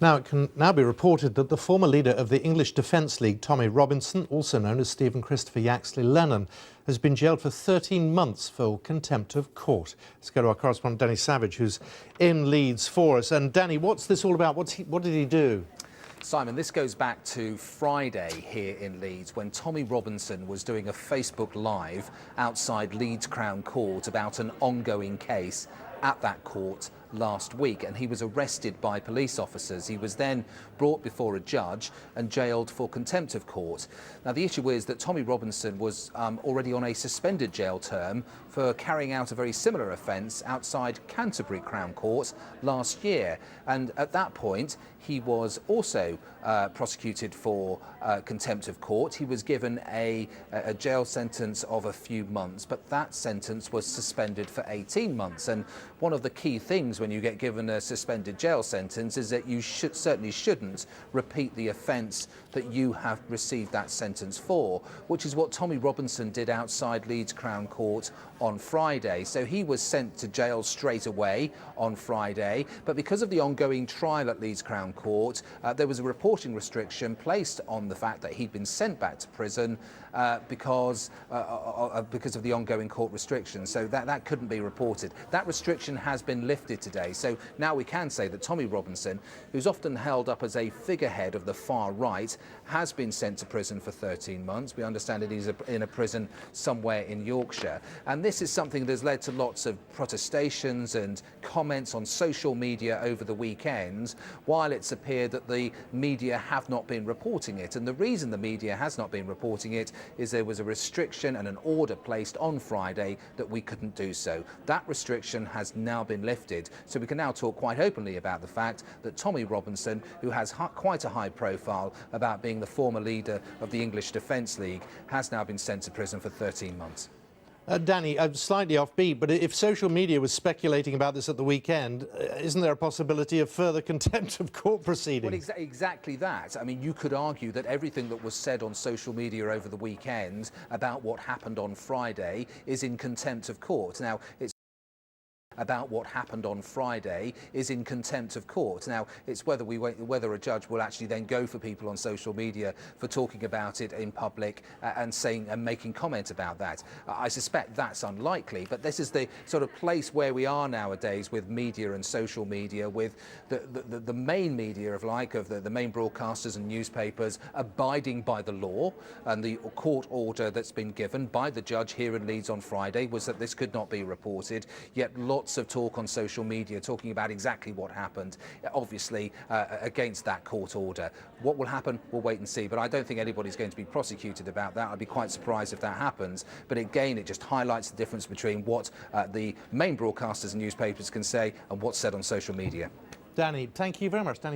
Now, it can now be reported that the former leader of the English Defence League, Tommy Robinson, also known as Stephen Christopher Yaxley Lennon, has been jailed for 13 months for contempt of court. Let's go to our correspondent, Danny Savage, who's in Leeds for us. And Danny, what's this all about? What did he do? Simon, this goes back to Friday here in Leeds when Tommy Robinson was doing a Facebook Live outside Leeds Crown Court about an ongoing case at that court last week, and he was arrested by police officers. He was then brought before a judge and jailed for contempt of court. Now, the issue is that Tommy Robinson was already on a suspended jail term for carrying out a very similar offence outside Canterbury Crown Court last year, and at that point he was also prosecuted for contempt of court. He was given a jail sentence of a few months, but that sentence was suspended for 18 months. And one of the key things when you get given a suspended jail sentence is that you certainly shouldn't repeat the offence that you have received that sentence for, which is what Tommy Robinson did outside Leeds Crown Court on Friday. So he was sent to jail straight away on Friday, but because of the ongoing trial at Leeds Crown Court, there was a reporting restriction placed on the fact that he'd been sent back to prison because of the ongoing court restrictions. So that couldn't be reported. That restriction has been lifted today. So now we can say that Tommy Robinson, who's often held up as a figurehead of the far right, has been sent to prison for 13 months. We understand that he's in a prison somewhere in Yorkshire. And this is something that's led to lots of protestations and comments on social media over the weekend, while it's appeared that the media have not been reporting it. And the reason the media has not been reporting it is there was a restriction and an order placed on Friday that we couldn't do so. That restriction has now been lifted, so we can now talk quite openly about the fact that Tommy Robinson, who has quite a high profile about being the former leader of the English Defence League, has now been sent to prison for 13 months. Danny, I'm slightly offbeat, but if social media was speculating about this at the weekend, isn't there a possibility of further contempt of court proceedings? Well, exactly that. I mean, you could argue that everything that was said on social media over the weekend about what happened on Friday is in contempt of court. Now, it's about what happened on Friday is in contempt of court. Now, it's whether a judge will actually then go for people on social media for talking about it in public and saying and making comment about that. I suspect that's unlikely, but this is the sort of place where we are nowadays with media and social media, with the main media of the main broadcasters and newspapers abiding by the law, and the court order that's been given by the judge here in Leeds on Friday was that this could not be reported, yet lots of talk on social media talking about exactly what happened, obviously against that court order. What will happen, we'll wait and see, but I don't think anybody's going to be prosecuted about that. I'd be quite surprised if that happens, but again, it just highlights the difference between what the main broadcasters and newspapers can say and what's said on social media. Danny, thank you very much. Danny